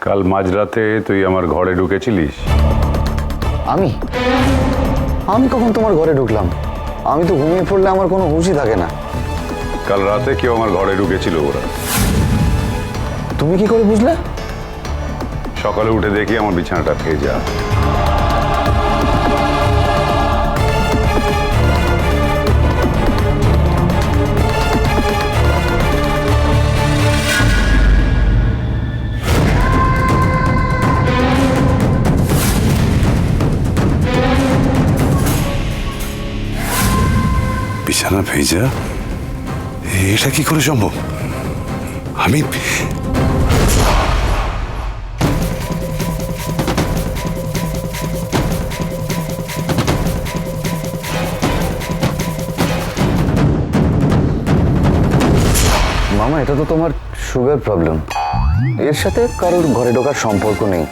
কাল মাঝরাতে তুই আমার ঘরে ঢুকেছিলিস? আমি আমি কখন তোমার ঘরে ঢুকলাম? আমি তো ঘুমিয়ে পড়লে আমার কোনো হুঁশই থাকে না। কাল রাতে কেউ আমার ঘরে ঢুকেছিল ওরা। তুমি কি করে বুঝলে? সকালে উঠে দেখি আমার বিছানাটা ভেজা। বিছানা ভেজা? এটা কি করে সম্ভব? আমি মামা, এটা তো তোমার সুগার প্রবলেম, এর সাথে কারোর ঘরে ঢোকার সম্পর্ক নেই।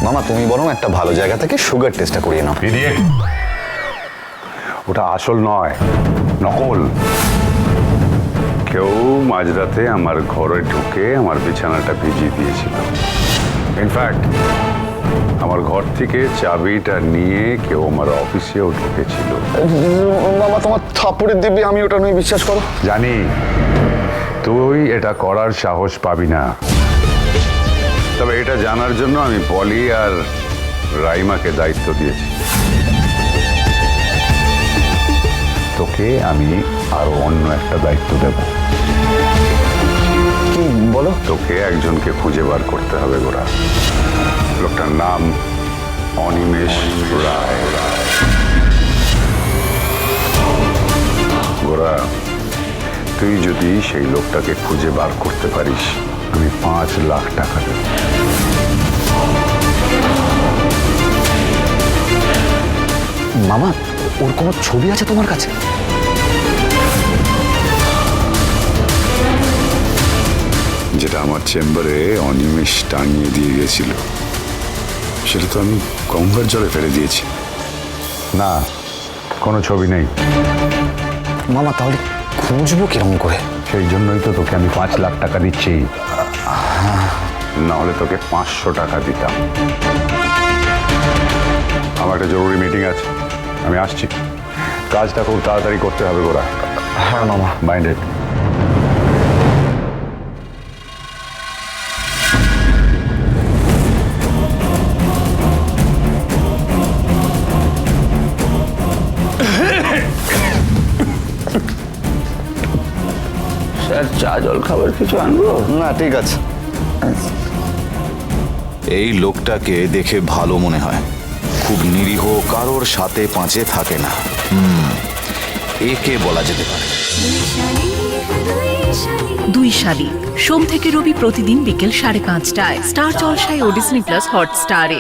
মামা, তুমি বরং একটা ভালো জায়গা থেকে সুগার টেস্টটা করিয়ে নাও। ইডিয়েট! ওটা আসল নয়, নকল। কেউ মাঝরাতে আমার ঘরে ঢুকে আমার বিছানাটা ভিজিয়ে দিয়েছিল। ইনফ্যাক্ট আমার ঘর থেকে চাবিটা নিয়ে কেউ আমার অফিসেও ঢুকেছিল। মামা, তোমার থাপ্পড়ের দিব্যি আমি ওটা নয়, বিশ্বাস করো। জানি তুই এটা করার সাহস পাবি না, তবে এটা জানার জন্য আমি পলি আর রাইমাকে দায়িত্ব দিয়েছি। তোকে আমি আরো অন্য একটা দায়িত্ব দেব। কি বলো? তোকে একজনকে খুঁজে বার করতে হবে গোরা। লোকটার নাম অনিমেষ রায়। গোরা, তুই যদি সেই লোকটাকে খুঁজে বার করতে পারিস, আমি 5 লাখ টাকা দেব। মামা, ওর কোনো ছবি আছে তোমার কাছে? যেটা আমার চেম্বারে অনিমেষ টাঙিয়ে দিয়ে গেছিল, সেটা তো আমি গঙ্গার জলে ফেলে দিয়েছি। না, কোনো ছবি নেই। মামা, তাহলে খুঁজবো কিরকম করে? সেই জন্যই তো তোকে আমি 5 লাখ টাকা দিচ্ছি, না হলে তোকে 500 টাকা দিতাম। আমার একটা জরুরি মিটিং আছে, আমি আসছি। কাজটা খুব তাড়াতাড়ি করতে হবে গোরা। হ্যাঁ মামা। মাইন্ডেড। স্যার, চা জল খাবার কিছু আনবো? না, ঠিক আছে। এই লোকটাকে দেখে ভালো মনে হয়, খুব নিরীহ, কারোর সাথে পাঁচে থাকে না। একে বলা যেতে পারে দুই শালী, সোম থেকে রবি প্রতিদিন বিকেল 5:30টায় স্টার জলসায় ও ডিজনি প্লাস হটস্টারে।